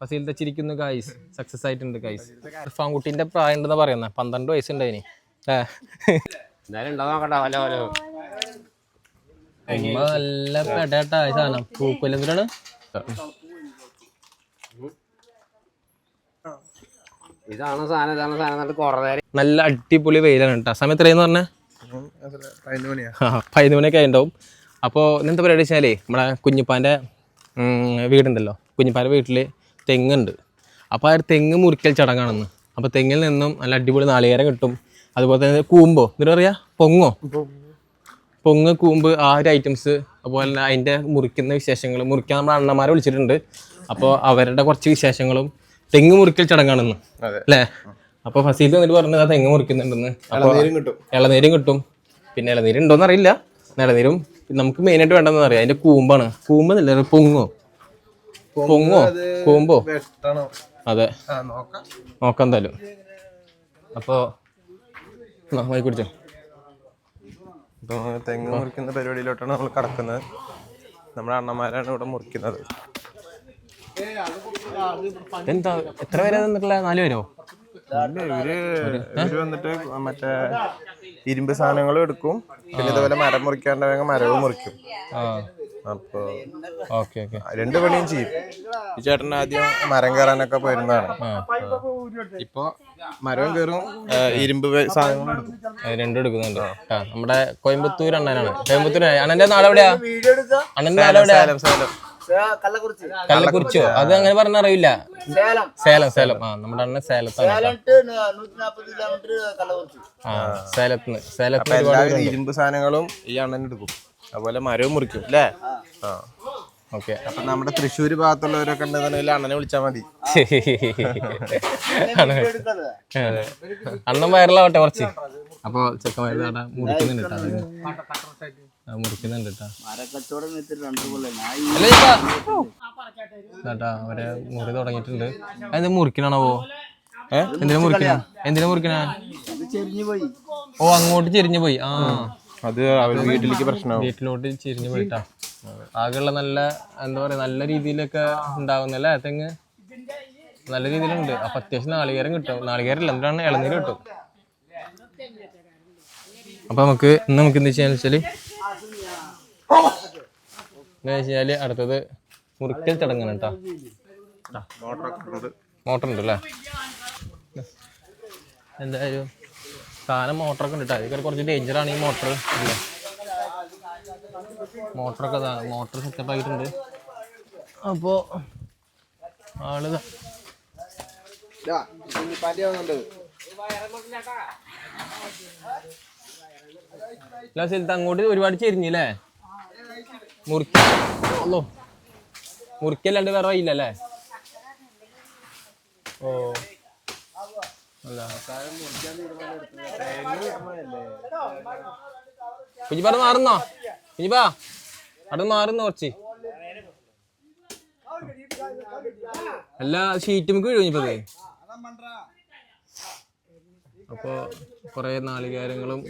ഫസീലത്തെ ചിരിക്കുന്നു guys, success ആയിട്ടുണ്ട് guys. ഇർഫാൻകുട്ടീൻ്റെ പ്രായം ഉണ്ടെന്ന് പറയുന്നത് 12 വയസ്സുണ്ട് അതിന്. നല്ല പെടേട്ടാ സാധനം പൂക്കല് എന്തിനാണ്. ഇതാണ് സാധനം. നല്ല അടിപൊളി വെയിലാണ് കേട്ടോ. സമയം എത്രയെന്ന് പറഞ്ഞാൽ 11 മണിയൊക്കെ ആയിട്ടുണ്ടാവും. അപ്പോൾ ഇന്നത്തെ പരിപാടി വെച്ചാലേ നമ്മുടെ കുഞ്ഞിപ്പാൻ്റെ വീടുണ്ടല്ലോ, കുഞ്ഞിപ്പാൻ്റെ വീട്ടിൽ തെങ്ങുണ്ട്. അപ്പോൾ ആ ഒരു തെങ്ങ് മുറിക്കൽ ചടങ്ങാണെന്ന്. അപ്പോൾ തെങ്ങിൽ നിന്നും നല്ല അടിപൊളി നാളികേരം കിട്ടും. അതുപോലെ തന്നെ കൂമ്പോ എന്നിട്ട് പറയാ പൊങ്ങ് കൂമ്പ് ആ ഒരു ഐറ്റംസ്. അതുപോലെ തന്നെ അതിൻ്റെ മുറിക്കുന്ന വിശേഷങ്ങൾ മുറിക്കാൻ നമ്മുടെ അണ്ണന്മാരെ വിളിച്ചിട്ടുണ്ട്. അപ്പോൾ അവരുടെ കുറച്ച് വിശേഷങ്ങളും തെങ്ങ് മുറിക്കൽ ചടങ്ങാണെന്ന് അല്ലേ. അപ്പോൾ ഫസീൽ എന്നിട്ട് പറഞ്ഞത് ആ തെങ്ങ് മുറിക്കുന്നുണ്ടെന്ന്. അപ്പോൾ ഇളനീരും കിട്ടും. പിന്നെ ഇളനീര് ഉണ്ടോയെന്ന് അറിയില്ല. ഇളനീരും നമുക്ക് മെയിനായിട്ട് വേണ്ടതെന്ന് അറിയാം അതിൻ്റെ കൂമ്പാണ്. കൂമ്പെന്നല്ല, കൂമ്പോ അതെ, നോക്കാം എന്തായാലും. അപ്പോൾ കുടിച്ചോ. ഇപ്പോൾ തെങ്ങ് മുറിക്കുന്ന പരിപാടിയിലോട്ടാണ് നമ്മൾ കടക്കുന്നത്. നമ്മുടെ അണ്ണന്മാരാണ് ഇവിടെ മുറിക്കുന്നത്. എന്താ എത്ര പേരാ തന്നിട്ടുള്ള? 4 പേരോ? ഇവര് വന്നിട്ട് മറ്റേ ഇരുമ്പ് സാധനങ്ങളും എടുക്കും. പിന്നെ ഇതുപോലെ മരം മുറിക്കാണ്ട് മരവും മുറിക്കും. അപ്പൊ ഓക്കെ 2 പണിയും ചെയ്യും. ഈ ചേട്ടൻ ആദ്യം മരം കയറാനൊക്കെ പോയിരുന്നതാണ്. ഇപ്പൊ മരവും കയറും, ഇരുമ്പ് സാധനങ്ങളും എടുക്കും. 2 എടുക്കുന്നുണ്ട്. നമ്മുടെ കോയമ്പത്തൂർ അണ്ണനാണ്. കോയമ്പത്തൂർ അണ്ണന്റെ നാടെവിടെയാ? അണ്ണന്റെ നാടെവിടെയാ? കള്ളക്കുറിച്ചോ? അത് അങ്ങനെ പറഞ്ഞ അറിയില്ല. സേലം. നമ്മുടെ അണ്ണൻ സേലത്താണ്. സേലത്ത് ഇരുമ്പ് സാധനങ്ങളും ഈ അണ്ണൻ എടുക്കും. അതുപോലെ മരവും മുറിക്കും അല്ലേ. ഓക്കെ. അപ്പൊ നമ്മുടെ തൃശ്ശൂര് ഭാഗത്തുള്ളവരൊക്കെ ഉണ്ടെന്നുണ്ടെങ്കിൽ അണ്ണനെ വിളിച്ചാൽ മതി. അണ്ണൻ വൈറലാവട്ടെ കുറച്ച്. അപ്പൊ ചെക്കന്മാര് മുറിക്കുന്നുണ്ട് കേട്ടാ. അവരെ മുറി തുടങ്ങിയിട്ടുണ്ട്. അത് മുറിക്കണോ? എന്തിനാ മുറിക്കണ? ഓ, അങ്ങോട്ട് ചെരിഞ്ഞു പോയി. അത് വീട്ടിലേക്ക് പ്രശ്നമാവും. വീട്ടിലോട്ട് ചെരിഞ്ഞു പോയിട്ടാ. ആകെയുള്ള നല്ല എന്താ പറയാ, നല്ല രീതിയിലൊക്കെ ഉണ്ടാവുന്നല്ലേ തെങ്ങ്. നല്ല രീതിയിലുണ്ട്. അപ്പൊ അത്യാവശ്യം നാളികേരം കിട്ടും. നാളികേരല്ല, എന്താണ് ഇളനീര് കിട്ടും. അപ്പൊ നമുക്ക് എന്താ വെച്ചാല് അടുത്തത് മുറിക്കൽ ചടങ്ങാണ് കേട്ടോ. മോട്ടർ ഉണ്ട് അല്ലേ. എന്തായാലും സാധനം മോട്ടറൊക്കെ ഉണ്ട് കേട്ടോ. അതൊക്കെ കുറച്ച് ഡേഞ്ചറാണ് ഈ മോട്ടർ അല്ലേ. മോട്ടർ സെറ്റപ്പ് ആയിട്ടുണ്ട്. അപ്പോൾ ആള് സ്ഥലത്ത് അങ്ങോട്ട് ഒരുപാട് ചെരിഞ്ഞില്ലേ. മുറിക്കല്ലാണ്ട് വേറെ വഴിയില്ലല്ലേ. ഓ അല്ല, കുഞ്ഞിപ്പാ മാറുന്നോ? കുഞ്ഞിപ്പാ അവിടെ മാറുന്നോ കുറച്ച്? എല്ലാ ഷീറ്റും വീഴും കുഞ്ഞിപ്പത്. അപ്പൊ കൊറേ നാളികേരങ്ങളും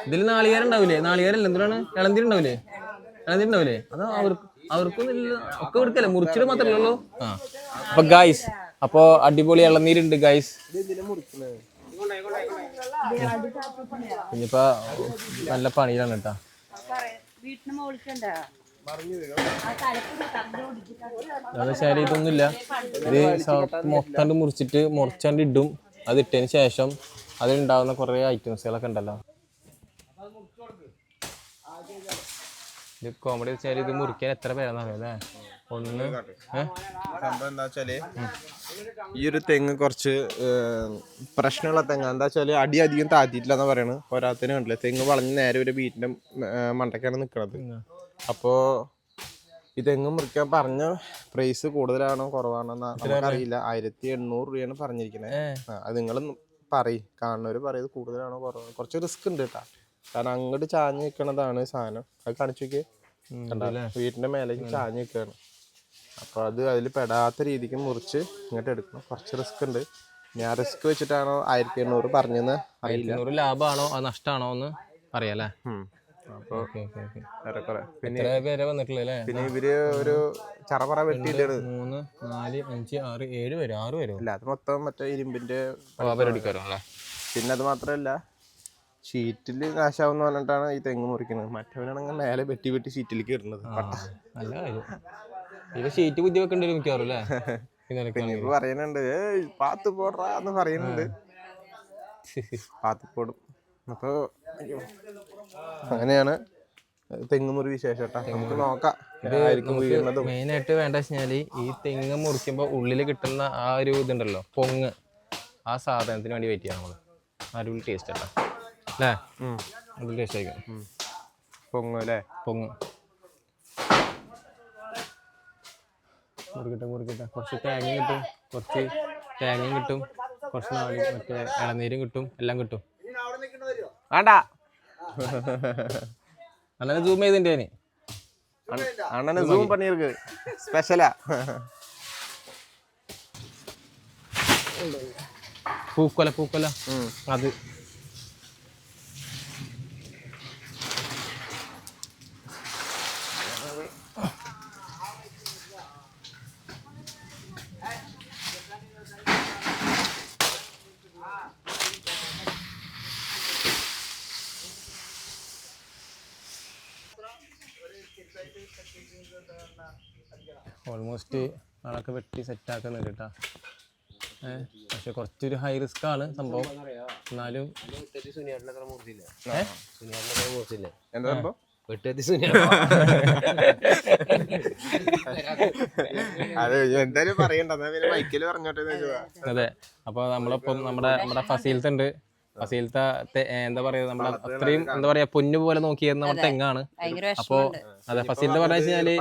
ഇതിൽ നാളികേരം ഉണ്ടാവില്ലേ? നാളികേരല്ല, എന്തിനാണ് ഇളനീര് ഉണ്ടാവില്ലേ? അത് അവർക്കൊന്നും ഇല്ല, ഒക്കെ കൊടുക്കല്ലേ, മുറിച്ചിട്ട് മാത്രമേ ഉള്ളൂ. അപ്പൊ ഗൈസ്, അപ്പൊ അടിപൊളി ഇളനീരുണ്ട് ഗൈസ്. ഇനിയിപ്പോ നല്ല പണിയിലാണ് കേട്ടാ. എന്നുവെച്ചാൽ ഇതൊന്നുമില്ല, ഇത് മൊത്തം മുറിച്ചാണ്ട് ഇടും. അത് ഇട്ടതിന് ശേഷം അതിലുണ്ടാവുന്ന കുറേ ഐറ്റംസുകളൊക്കെ ഉണ്ടല്ലോ. ഇത് കോമഡി വെച്ചാൽ ഇത് മുറിക്കാൻ എത്ര പേരാന്നറിയാം അല്ലേ. സംഭവം എന്താ വെച്ചാല് ഈ ഒരു തെങ്ങ് കുറച്ച് പ്രശ്നമുള്ള തെങ്ങ്. എന്താ വെച്ചാല് അടി അധികം താത്തിയിട്ടില്ലെന്നാ പറയണത്. പോരാത്തിന് കണ്ടില്ലേ, തെങ്ങ് വളഞ്ഞ് നേരെ ഒരു വീട്ടിന്റെ മണ്ടക്കാണ് നിൽക്കുന്നത്. അപ്പോ ഈ തെങ്ങ് മുറിക്കാൻ പറഞ്ഞ പ്രൈസ് കൂടുതലാണോ കുറവാണോ നമുക്കറിയില്ല. 1800 രൂപയാണ് പറഞ്ഞിരിക്കുന്നത്. അത് നിങ്ങൾ കാണുന്നവര് പറയുന്നത് കൂടുതലാണോ കുറവാണോ. കുറച്ച് റിസ്ക് ഉണ്ട് കേട്ടാ. കാരണം അങ്ങോട്ട് ചാഞ്ഞ് നിൽക്കണതാണ് സാധനം. അത് കാണിച്ചു നോക്കിയേ, വീട്ടിന്റെ മേലേക്ക് ചാഞ്ഞ് നിൽക്കുകയാണ്. അപ്പൊ അതിൽ പെടാത്ത രീതിക്ക് മുറിച്ച് ഇങ്ങോട്ട് എടുക്കണം. കുറച്ച് റിസ്ക് ഉണ്ട്. ഞാൻ റിസ്ക് വെച്ചിട്ടാണോ 1800 പറഞ്ഞെന്ന് അറിയില്ല. ലാഭമാണോ നഷ്ടമാണോ എന്ന് അറിയാലേ. അപ്പൊ ഓക്കെ ഓക്കെ ഓക്കെ. ഏറെക്കുറെ പിന്നെ എത്ര പേരെ വന്നിട്ടുള്ളത് അല്ലേ? പിന്നെ ഇവര് ഒരു ചറപറ വെട്ടിയിട്ടാണ്. 3, 4, 5, 6, 7 പേരോ 6 പേരോ? അല്ല അത് മൊത്തം മറ്റേ ഇരുമ്പിന്റെ പരിപാടിക്കാരോ അല്ലേ? പിന്നെ അത് മാത്രല്ല ഷീറ്റിൽ നാശാവെന്ന് പറഞ്ഞിട്ടാണ് ഈ തെങ്ങ് മുറിക്കുന്നത്. മറ്റവനാണെങ്കിൽ മേലെ വെട്ടി വെട്ടി ഷീറ്റിലേക്ക് ഇടുന്നത്. നല്ല കാര്യം. ഇവ ഷീറ്റ് ബുദ്ധി വെക്കേണ്ടി വരും മിക്കവാറും അല്ലേ? പിന്നെ ഇപ്പൊ പറയുന്നുണ്ട് പാത്ത് പോടാന്ന് പറയുന്നുണ്ട്. പാത്ത് പോടും. അപ്പൊ അങ്ങനെയാണ് തെങ്ങുമുറി വിശേഷം. നമുക്ക് നോക്കാം. മെയിനായിട്ട് വേണ്ട വെച്ചാല് ഈ തെങ്ങ് മുറിക്കുമ്പോ ഉള്ളില് കിട്ടുന്ന ആ ഒരു ഇതുണ്ടല്ലോ പൊങ്ങ്, ആ സാധനത്തിന് വേണ്ടി വെയിറ്റ് ചെയ്യാം നമ്മള്. അടിപൊളി ടേസ്റ്റ് അല്ല അല്ലേ? അടിപൊളി ടേസ്റ്റ് ആയിരിക്കും. പൊങ്ങ് അല്ലേ? പൊങ്ങ് മുറിക്കട്ടെ. കുറച്ച് തേങ്ങയും കിട്ടും, കുറച്ച് നാളി മറ്റേ ഇളനീരും കിട്ടും, എല്ലാം കിട്ടും. വേണ്ട അങ്ങനെ സൂം ചെയ്തിന്റെ അണ്ണന് സൂം പണിയിருக்கு സ്പെഷ്യലാ. പൂക്കൊല അത് ഓൾമോസ്റ്റ് ആളൊക്കെ വെട്ടി സെറ്റാക്കുന്നുണ്ട് കേട്ടോ. പക്ഷെ കുറച്ചൊരു ഹൈ റിസ്ക് ആണ് സംഭവം. എന്നാലും എന്തായാലും പറയണ്ട, മൈക്കില് പറഞ്ഞോട്ടെ. അതെ. അപ്പൊ നമ്മളിപ്പം നമ്മുടെ ഫസീലത്തുണ്ട്. ഫസീലത്തെ എന്താ പറയാ, നമ്മളെ അത്രയും എന്താ പറയാ പൊന്നു പോലെ നോക്കിയിരുന്ന നമ്മുടെ തെങ്ങാണ്. അപ്പൊ അതെ ഫസീലത്തെ പറഞ്ഞു കഴിഞ്ഞാല്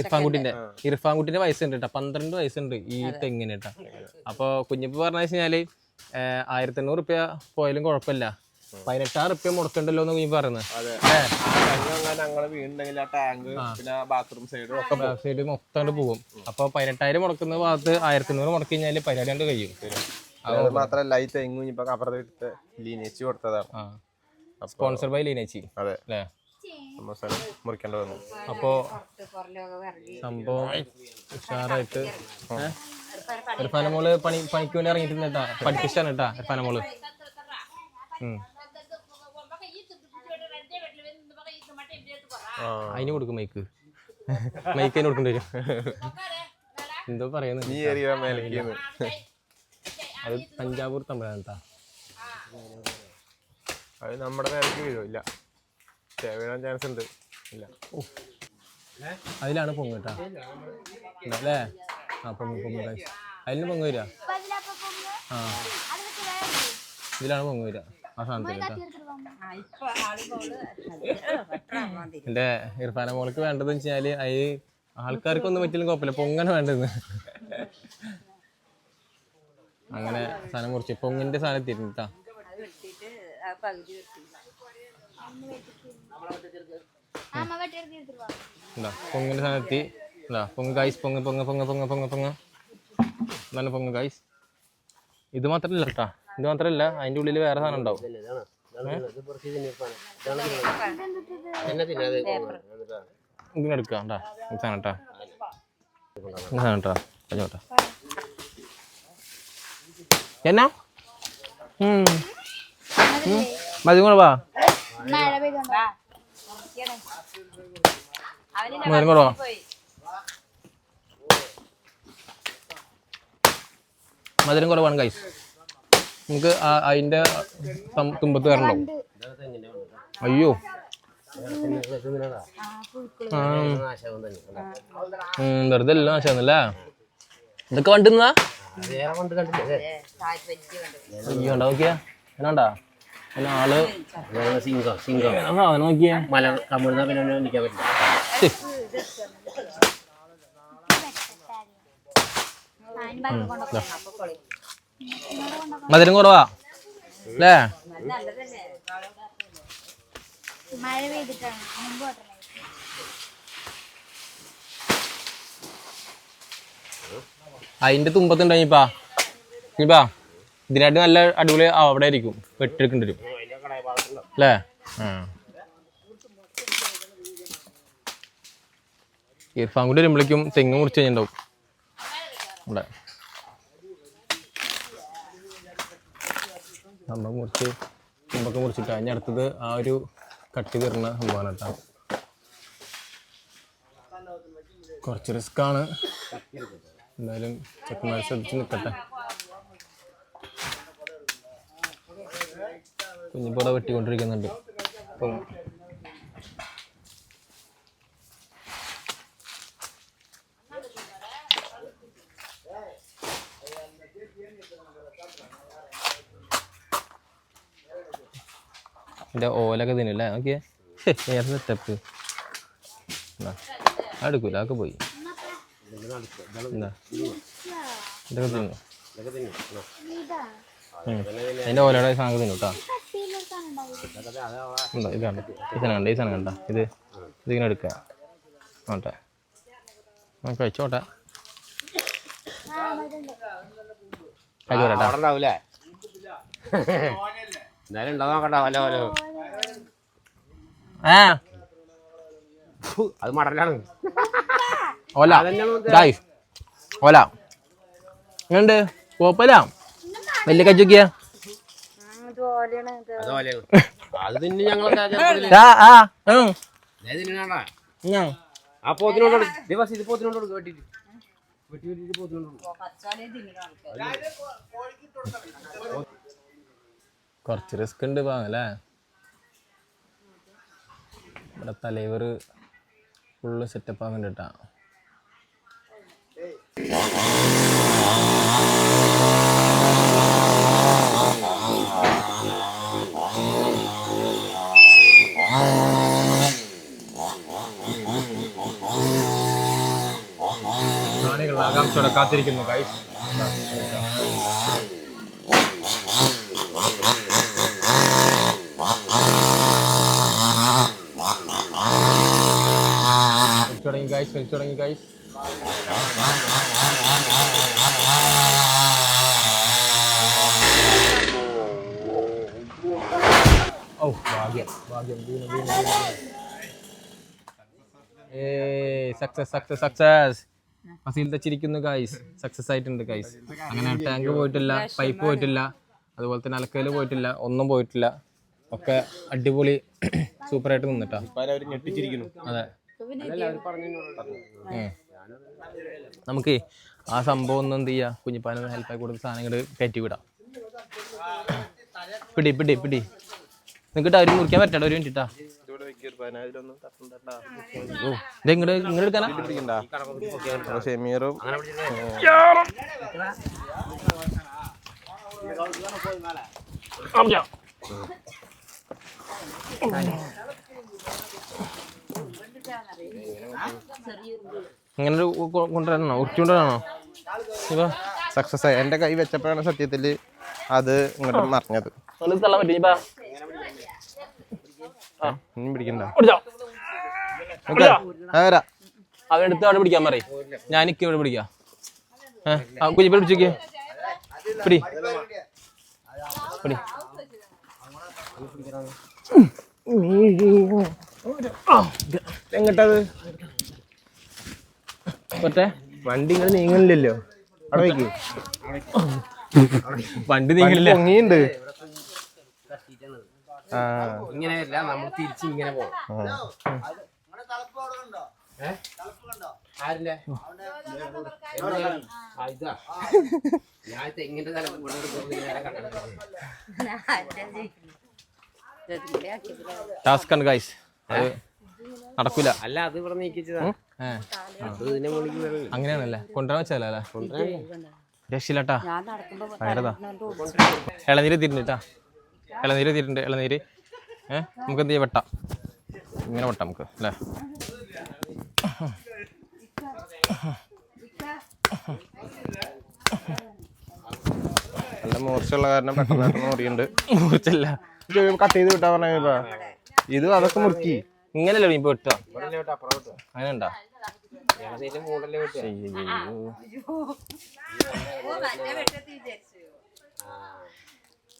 ഇർഫാൻകുട്ടിന്റെ വയസ്സുണ്ട് കേട്ടോ. 12 വയസ്സുണ്ട് ഈ തെങ്ങിന് കേട്ടോ. അപ്പൊ കുഞ്ഞിപ്പ് പറഞ്ഞു കഴിഞ്ഞാല് 1500 റുപ്യ പോയാലും കുഴപ്പമില്ല, 16 റുപ്യ മുടക്കണ്ടല്ലോ എന്ന് കുഞ്ഞിപ്പ് പറയുന്നത്. ബാക്ക് സൈഡ് മൊത്തം പോകും. അപ്പൊ 18,000 മുടക്കുന്ന ഭാഗത്ത് 1500 മുടക്കി കഴിഞ്ഞാല് പരിപാടി കൊണ്ട് കഴിയും. അത് മാത്രല്ല ഈ തെങ്ങ് ഇപ്പൊ അപ്പുറത്ത് ലീനേച്ചി കൊടുത്തതാണ്. സ്പോൺസർ ബൈ ലീനേച്ചി. അതെ അല്ലേ? മുറിക്കേണ്ടി വന്നു. അപ്പോ സംഭവം ഉഷാറായിട്ട് ഇർഫാനമോള് പണിക്ക് വേണ്ടി ഇറങ്ങിയിട്ടുണ്ട് കേട്ടാ. പഠിപ്പിച്ചാണ് കേട്ടാ ഇർഫാനമോള്. അതിന് കൊടുക്കും മൈക്ക് അതിന് കൊടുക്കേണ്ടി വരും. എന്തോ പറയുന്നത് നീ അത് തഞ്ചാവൂർ തമ്പഴാണ്. അത് നമ്മുടെ നേരക്ക് വീഴില്ല, വീഴാൻ ചാൻസ് ഉണ്ട്. ഇല്ല അതിലാണ് പൊങ്ങ് കേട്ടാ അല്ലേ? പൊങ്ങ് അതിന് പൊങ്ങ് വരിക. ഇതിലാണ് പൊങ്ങ് വരിക ആ സാധനത്തിൽ കേട്ടോ. എന്റെ ഇർഫാന മോൾക്ക് വേണ്ടതെന്ന് വെച്ചാല് അതിന് ആൾക്കാർക്കൊന്നും പറ്റില്ല കുഴപ്പമില്ല, പൊങ്ങനെ വേണ്ടത്. അങ്ങനെ സാധനം മുറിച്ച് പൊങ്ങിന്റെ സാധനം എത്തിയിട്ടാ. പൊങ്ങിന്റെ സാധനം എത്തി. പൊങ്ങ് ഗൈസ്, പൊങ്ങ് എന്താണ് പൊങ്ങ് ഗൈസ്. ഇത് മാത്രല്ല കേട്ടാ, ഇത് മാത്രല്ല അതിന്റെ ഉള്ളിൽ വേറെ സാധനം ഉണ്ടാവും. ഇതിനെടുക്കാം കേട്ടാ. സാധനം കേട്ടാ, സാധനം കേട്ടാ കഴിഞ്ഞോട്ടാ. എന്നാ മതി കൂടെ വാ. മതി കൂടെ വാ. മധുരം കുറവാണ് ഗൈസ്. നമുക്ക് അതിന്റെ തുമ്പത്ത് വരണോ? അയ്യോ വെറുതെ എല്ലാം നാശാന്നല്ലേ. ഇതൊക്കെ വണ്ടുന്നതാ. അയ്യോ ഉണ്ടാ നോക്കിയാ എന്നാണ്ടാ ആള് സാധനം നോക്കിയാ. മധുരം കുറവാ അല്ലേ? അതിന്റെ തുമ്പത്തുണ്ടായിപ്പാ ഇതിനായിട്ട് നല്ല അടിപൊളി അവിടെ ആയിരിക്കും വെട്ടിയെടുക്കേണ്ടി വരും അല്ലേ? ഇർഫാൻ കൂടി വരുമ്പോഴേക്കും തെങ്ങ് മുറിച്ച് കഴിഞ്ഞിട്ടുണ്ടാവും. ഇവിടെ നമ്മൾ മുറിച്ച് മുമ്പൊക്കെ മുറിച്ചിട്ട് അതിന് അടുത്തത് ആ ഒരു കട്ടി തീർന്ന സംഭവമാണ് കേട്ടോ. കുറച്ച് റിസ്ക്കാണ്, എന്തായാലും ചെക്കന്മാർ ശ്രദ്ധിച്ച് നിൽക്കട്ടെ. കുഞ്ഞിപ്പോടെ വെട്ടിക്കൊണ്ടിരിക്കുന്നുണ്ട്. അപ്പം എൻ്റെ ഓലൊക്കെ തിന്നില്ലേ നോക്കിയേ, നേരെ സെറ്റപ്പ്. എടുക്കൂല, അതൊക്കെ പോയി. എന്താ ഇതൊക്കെ തിന്നു, അതിൻ്റെ ഓലയുടെ സാധനം തിന്നു കേട്ടോ. എന്താ ഇത് കണ്ട, ഈ സാധനം കണ്ട, ഇതിങ്ങനെ എടുക്കുക നോട്ടെ, കഴിച്ചോട്ടെ. ഉണ്ടാവൂലേ? എന്തായാലും ഉണ്ടോ നോക്കണ്ട. വല്ല പോലെ അത് മടലാണ്. ഓല ഗായ്സ്, ഓല എങ്ങനുണ്ട്? കുഴപ്പമില്ല. വലിയ കച്ചോക്കിയ അത് തിന്ന് ഞങ്ങളൊക്കെ ആ പോത്തിനോട് ദിവസം ഇത് പോത്തിനോട് കൊടുക്കും. വെട്ടിട്ട് പോത്തിനോട് കുറച്ച് റിസ്ക് ഉണ്ട് അല്ലേ? ഇവിടെ തലൈവർ ഫുള്ള് സെറ്റപ്പ് ആകുന്നുണ്ട് കേട്ടാ. ആകാംക്ഷയോടെ കാത്തിരിക്കുന്നു ഗൈസ്. തുടങ്ങി ഗൈസ്. ഓ ഭാഗ്യം. സക്സസ്. ഫസീൽ തച്ചിരിക്കുന്നു ഗൈസ്. സക്സസ് ആയിട്ടുണ്ട് ഗൈസ്. അങ്ങനെ ടാങ്ക് പോയിട്ടില്ല, പൈപ്പ് പോയിട്ടില്ല, അതുപോലെ തന്നെ അലക്കല് പോയിട്ടില്ല, ഒന്നും പോയിട്ടില്ല. ഒക്കെ അടിപൊളി സൂപ്പറായിട്ട് നിന്നിട്ടാ. അതെ, നമുക്ക് ആ സംഭവം ഒന്നും എന്ത് ചെയ്യാ, കുഞ്ഞിപ്പാനൊന്ന് ഹെൽപ്പായി കൊടുത്ത് സാധനങ്ങൾ കയറ്റി വിടാം. പിടി നിങ്ങട്ട് അവര് മുറിക്കാൻ പറ്റാ. ഒരു മിനിറ്റാ, ഇങ്ങോട്ട് എടുക്കാനാ. ഷെമീറും ഇങ്ങനെ കൊണ്ടുവരണോ, ഉരുട്ടിക്കൊണ്ടുവരണോ? സക്സസ് ആയി. എന്റെ കൈ വെച്ചപ്പോഴാണ് സത്യത്തില് അത് ഇങ്ങോട്ട് മറിഞ്ഞത്. തള്ളാൻ പറ്റും. പിടിക്കണ്ട, അവനെടുത്ത് അവിടെ പിടിക്കാൻ പറയും. ഞാനിക്ക് ഇവിടെ പിടിക്കാം. കുഞ്ഞിപ്പ പിടിച്ചോക്കിയ പിടി. എങ്ങട്ടത്? മറ്റേ വണ്ടി ഇങ്ങനെ നീങ്ങണില്ലല്ലോ. അവിടെ വയ്ക്ക്. വണ്ടി നീങ്ങണില്ല. പൊങ്ങിയുണ്ട്. ഇങ്ങനെ വരില്ല, നമ്മൾ തിരിച്ച് ഇങ്ങനെ പോകും. ഞാൻ തെങ്ങിന്റെ ടാസ്ക് ആണ് ഗൈസ്, അത് നടക്കൂല. അല്ല, അത് ഇവിടെ നീക്കിച്ചതാ. അങ്ങനെയാണല്ലേ, കൊണ്ടുവരാൻ വെച്ചാലേ രക്ഷയില്ലാട്ടാ. ഭയങ്കരതാ. ഇളനീര് തിരിഞ്ഞിട്ടാ, ഇളനീര് നമുക്ക് എന്ത് ചെയ്യാം, വെട്ടാം. ഇങ്ങനെ വെട്ടാം നമുക്ക് അല്ലേ. നല്ല മൂർച്ചയുള്ള കാരണം പെട്ടെന്ന് മുറിയുണ്ട്. മൂർച്ചല്ല, കട്ട് ചെയ്ത് വിട്ടാ പറഞ്ഞ ഇത് അതൊക്കെ മുറുക്കി. ഇങ്ങനെയല്ലേ ഇപ്പൊ വെട്ടാ? അങ്ങനെ ഉണ്ടാ?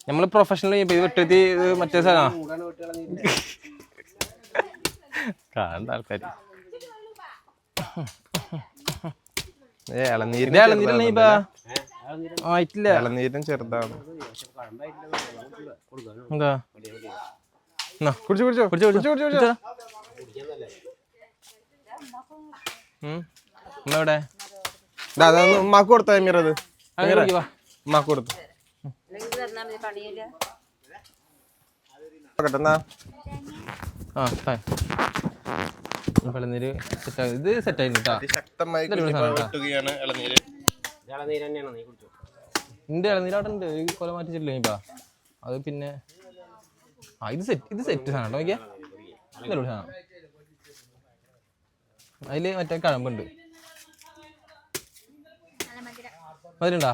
നമ്മള് പ്രൊഫഷണൽ ഇത് വെട്ടി മറ്റേ സാധനം കാണണ്ട ആൾക്കാര്. ആയിട്ടില്ല, ഇളനീരും ചെറുതാണ്. എന്താ കുടിച്ചോ കുടിച്ചോ കുടിച്ചോ കുടിച്ചോ കുടിച്ചോ. എവിടെ അതൊന്ന് ഉമ്മാക്ക് കൊടുത്താ മീറത്, ഉമ്മാക്ക് കൊടുത്തു. ഇളനീര് ഇത് സെറ്റായിരുന്നു ശക്തമായി വെട്ടുകയാണ് ഇളനീര്. എന്റെ ഇളനീര് ഉണ്ട്, കൊല മാറ്റിച്ചിട്ടില്ല ഇപ്പാ. അത് പിന്നെ ഇത് സെറ്റ് സാധനം നോക്കിയാ, സാധനം അതില് മറ്റേ കഴമ്പുണ്ട്. മധുരണ്ടാ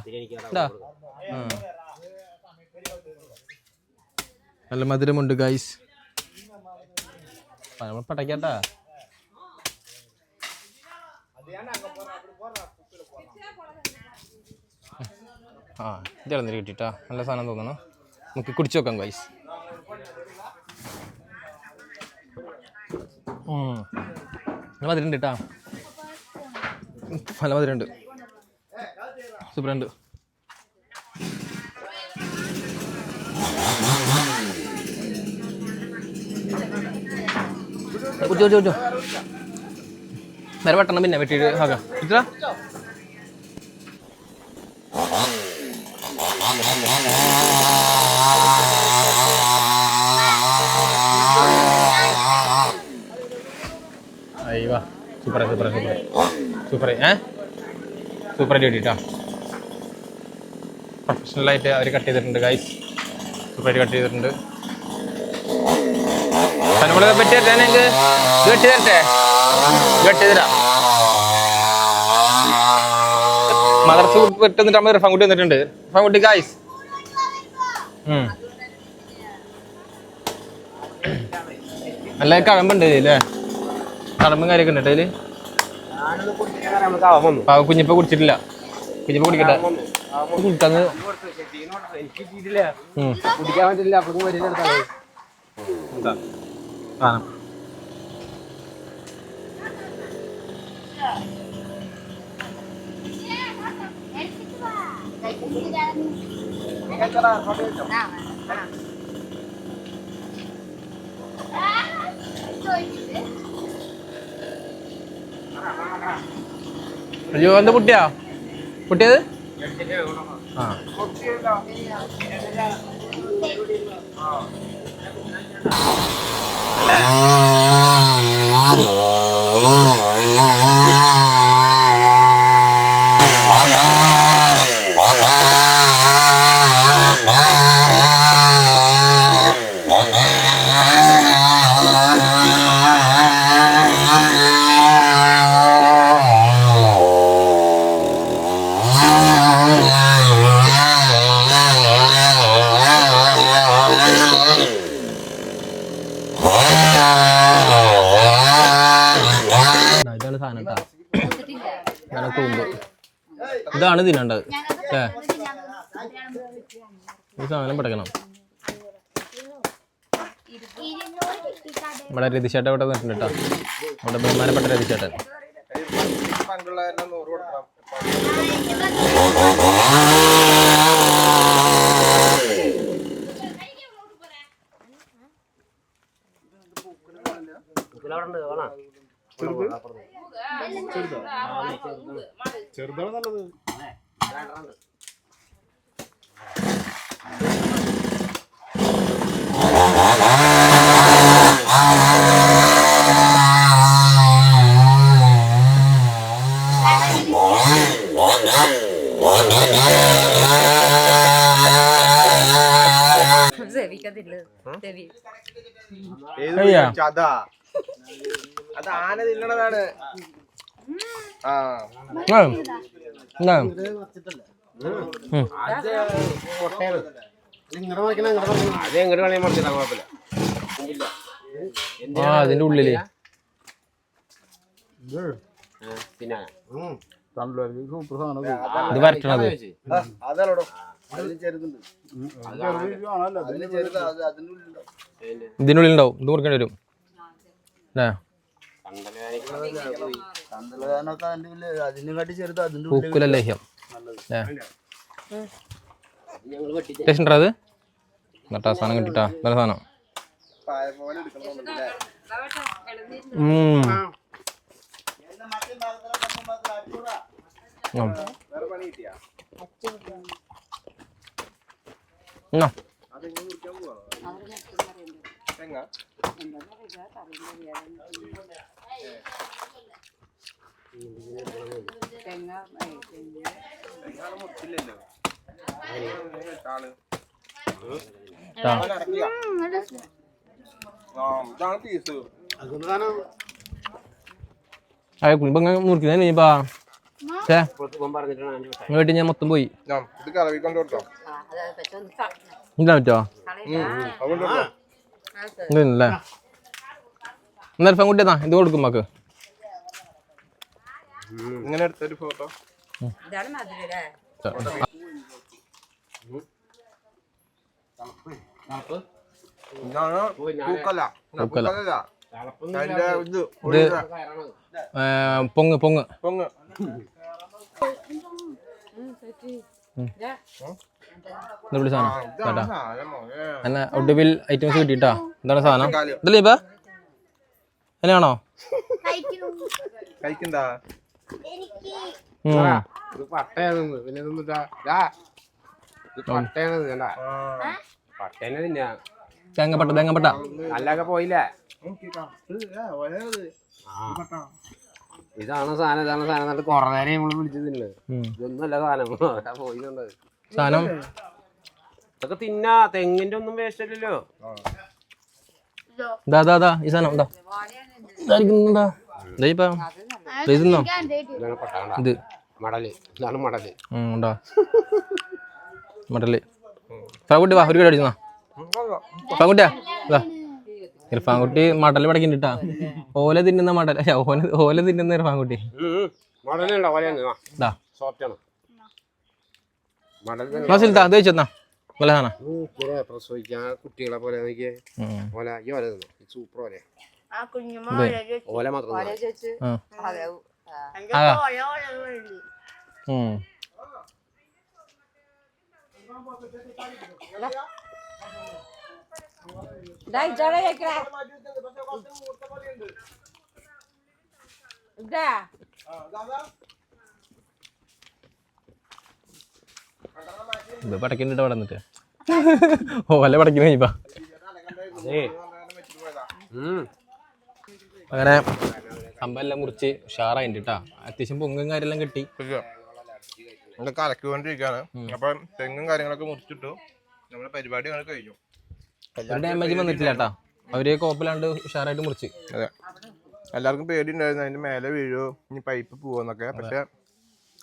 നല്ല മധുരമുണ്ട് ഗൈസ്. നമ്മൾ പടക്കാട്ടാ. ഇത് ഇളനീര് കിട്ടിട്ടാ, നല്ല സാധനം തോന്നണം. നമുക്ക് കുടിച്ചു നോക്കാം ഗൈസ്. മധുരണ്ട് കേട്ടാ, നല്ല മധുരണ്ട്, സൂപ്പറുണ്ട്. കുടിച്ചോ നേരെ വെട്ടണം, പിന്നെ വെട്ടിയിട്ട് ആക്കാം. ഇത്ര അയ്യോ സൂപ്പറായി സൂപ്പറായിട്ട് കിട്ടിട്ടാ. പ്രൊഫഷണലായിട്ട് അവർ കട്ട് ചെയ്തിട്ടുണ്ട് ഗൈസ്, സൂപ്പറായിട്ട് കട്ട് ചെയ്തിട്ടുണ്ട്. നമ്മൾ വെട്ടി തരാനെങ്കിൽ വെട്ടി തരട്ടെ, വെട്ടി തരാം. മദർസ് വെട്ടുന്നിട്ട് നമ്മൾ റഫാൻകുട്ടി വന്നിട്ടുണ്ട്. റഫാൻകുട്ടി ഗൈസ് നല്ല കഴമ്പുണ്ട് അല്ലേ, കഴമ്പും കാര്യമൊക്കെ ഉണ്ട് അതില്. കുഞ്ഞിപ്പ കുടിച്ചിട്ടില്ല, കുഞ്ഞിപ്പ കുടിക്കട്ടെ. കുടിക്കാന്ന് കുടിക്കാൻ പറ്റില്ല. അപ്പോഴും വരില്ല. അയ്യോ എന്താ പൊട്ടിയത്? ആ ഇതാണ് സാധനം കേട്ടോ, ഇതാണ് കൂമ്പ്. ഇതാണ് തിന്നേണ്ടത് അല്ലേ? ഈ സാധനം പടക്കണം. നമ്മുടെ രതിച്ചേട്ടൻ ഇവിടെ നിന്നിട്ടുണ്ട് കേട്ടോ, നമ്മുടെ ബഹുമാനപ്പെട്ട രതിച്ചേട്ടൻ. ചെറുതാണ് നല്ലത്. അതാ അത് ആന തിന്നണതാണ്. അതിന്റെ ഉള്ളില് ഇത് വരട്ടണത്. അതല്ലോ ഇതിനുള്ളിൽ ഉണ്ടാവും ഇത് മുറിക്കേണ്ടി വരും അല്ലേ പൂക്കുലലേഹ്യം ടേസ്റ്റ് ഉണ്ടോ അത് എന്നിട്ടാ സാധനം കിട്ടിട്ടാ നല്ല സാധനം മുറിക്കുന്നതിന് വീട്ടിൽ ഞാൻ മൊത്തം പോയി ഇല്ല പറ്റോ ഇല്ലേ എന്നാലും പെൺകുട്ടിയെന്നാ ഇത് കൊടുക്കും മക്ക് ഇങ്ങനെ എടുത്തൊരു ഫോട്ടോ പൊങ്ങ് പൊങ്ങ് പൊങ്ങ് വിളി സാധനം കേട്ടാ എന്നാ ഒടുവിൽ ഐറ്റംസ് കിട്ടിട്ടാ എന്താണ് സാധനം ഇതല്ലേ ഇപ്പൊ എന്നാണോ കഴിക്കണ്ടാ പട്ടയാണ് പിന്നെ പട്ടേനെ തിന്നാ തേങ്ങപ്പട്ട തേങ്ങപ്പട്ട നല്ലൊക്കെ പോയില്ലേ ഇതാണ് സാധനം എന്നിട്ട് കൊറേ നേരം നമ്മള് വിളിച്ചതില്ലേ ഇതൊന്നുമല്ല സാധനം പോയിട്ടുണ്ട് സാധനം ഇതൊക്കെ തിന്നാ തെങ്ങിന്റെ ഒന്നും വേസ്റ്റ് അല്ലല്ലോ ഈ സാധനം ഇതാ ഇത് മടല് ഇതാണ് മടല് ഉണ്ടോ മടല് പാങ്കുട്ടി വാ ഒരു കടി അടിച്ചെന്നാ പാങ്കുട്ടിയാ ഇർഫാൻകുട്ടി മടല് പടക്കിട്ടാ ഓല തിന്നുന്ന മടൽ ഓല തിന്നുന്ന ഇർഫാൻകുട്ടി വെച്ചെന്നാ നല്ല സാധനം പ്രസവിക്കാൻ കുട്ടികളെ പോലെ സൂപ്പർ പോലെ ഓല മാത്രം ഇത് പടക്കിട്ട് അവിടെ നിന്നിട്ട് ഓല പടക്കി കഴിഞ്ഞപ്പാ അങ്ങനെ സംഭവെല്ലാം മുറിച്ച് ഉഷാറായിട്ട് കേട്ടാ അത്യാവശ്യം പൊങ്ങും കാര്യമെല്ലാം കിട്ടി കലക്കിക്കൊണ്ടിരിക്കാണ് അപ്പൊ തെങ്ങും കാര്യങ്ങളൊക്കെ മുറിച്ചിട്ടു നമ്മുടെ പരിപാടി കഴിഞ്ഞു ഡാമേജ് വന്നിട്ടില്ല കേട്ടാ അവര് കോപ്പിലാണ്ട് ഉഷാറായിട്ട് മുറിച്ച് അതെ എല്ലാവർക്കും പേടി ഉണ്ടായിരുന്നു അതിന്റെ മേലെ വീഴോ ഇനി പൈപ്പ് പോവെന്നൊക്കെ പക്ഷെ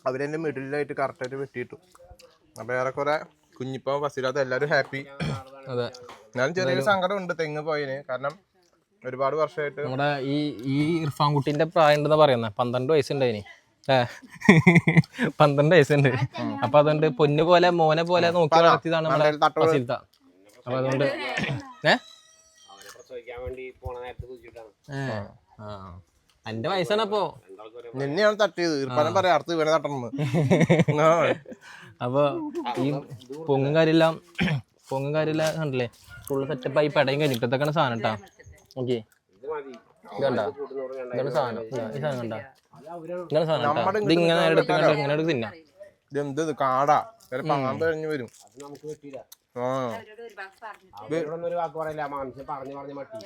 അവരെന്റെ മിഡിലായിട്ട് കറക്റ്റായിട്ട് വെട്ടിയിട്ടു അപ്പൊ ഏറെക്കുറെ കുഞ്ഞിപ്പം ഫസിലാത്ത എല്ലാവരും ഹാപ്പി അതെ എന്നാലും ചെറിയൊരു സങ്കടം ഉണ്ട് തെങ്ങ് പോയതിന് കാരണം ഒരുപാട് വർഷമായിട്ട് നമ്മുടെ ഈ ഇർഫാൻകുട്ടിന്റെ പ്രായം ഉണ്ടെന്ന് പറയുന്നത് 12 വയസ്സുണ്ടായിന് 12 വയസ്സുണ്ട് അപ്പൊ അതുകൊണ്ട് പൊന്നു പോലെ മോനെ പോലെ നോക്കി വളർത്തിയതാണ് നമ്മുടെ ഫസിലത്ത അപ്പൊ അതുകൊണ്ട് എന്റെ വയസ്സാണ് അപ്പൊ നിന്നെയാണ് തട്ടിയത് ഇർഫാനെ പറയാം അടുത്ത് ഇവനെ തട്ടണമെന്ന് അപ്പൊ ഈ പൊങ്ങും കാര്യമെല്ലാം കണ്ടില്ലേ ഫുള്ള് സെറ്റപ്പായി പെടയും കഴിഞ്ഞിട്ടൊക്കെയാണ് സാധനം കേട്ടാ ഓക്കെ ഇതണ്ടാ ഇതാണ് സാധനം ഈ സാധനം കണ്ടാ ഇങ്ങനെ സാധനം ഇത് ഇങ്ങനെ എടുത്ത് ഇങ്ങനെ എടുത്ത് തിന്നാ ഇതെന്ത് കാടാ പാമ്പ് കഴിഞ്ഞു വരും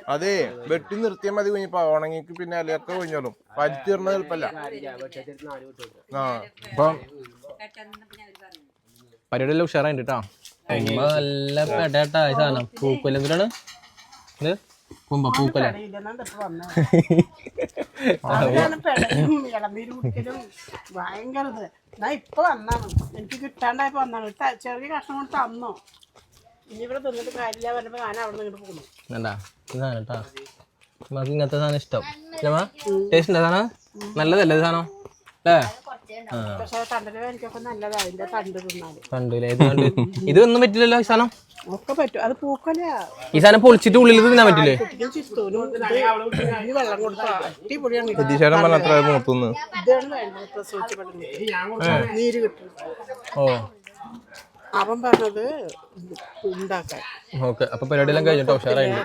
അതെ വെട്ടി നിർത്തിയാൽ മതി കുഞ്ഞിപ്പോ ഉണങ്ങിക്ക് പിന്നെ അലയൊക്കെ കുഞ്ഞോളും പരിച്ചിരുന്ന എളുപ്പല്ല അപ്പൊ പരിപാടിയെല്ലാം ഉഷാറായിട്ട് കേട്ടോ നല്ല പെടേട്ടാ ഈ സാധനം പൂക്കൊല എന്തിനാണ് ഇത് പൂക്കൊല ഭയങ്കര ഇപ്പൊ വന്നാണ് എനിക്ക് കിട്ടാണ്ടായപ്പോ വന്നാണ് ചെറിയ കഷ്ണം കൊണ്ട് തന്നോ ഇനി ഇവിടെ തിന്നിട്ട് കാര്യമില്ല പറഞ്ഞപ്പോ ഞാൻ അവിടെ നിന്ന് ഇങ്ങോട്ട് പോകുന്നു കേട്ടാ നമുക്ക് ഇങ്ങനത്തെ സാധനം ഇഷ്ടം ടേസ്റ്റ് ഉണ്ടോ സാധനം നല്ലതല്ലേ സാധനം അല്ലേ പക്ഷെ തണ്ടിന് എനിക്കൊക്കെ നല്ലതാ അതിന്റെ തണ്ട് തിന്നാല്. കണ്ടില്ലേ ഇത് കണ്ട് ഇതൊന്നും പറ്റില്ലല്ലോ ഈ സാധനം. ഒക്കെ പറ്റും. അത് പൂക്കല ഈ സാധനം പൊളിച്ചിട്ട് ഉള്ളിൽ തിന്നാൻ പറ്റില്ലേ? ചിത്തൂനും ഈ വെള്ളം കൊടുത്ത അടിപൊളിയാണ്. സതീശേട്ടൻ പറഞ്ഞ അത്ര മൂത്തുന്നു. ഇതാണ് വേണ്ടത് പ്രസവിച്ച് പെടുന്നത് നീര് കിട്ടും. ഓ അവൻ പറഞ്ഞത് ഉണ്ടാക്കാൻ. ഓക്കെ, അപ്പൊ പരിപാടിയെല്ലാം കഴിഞ്ഞിട്ടോ ഉഷാറായിട്ട്.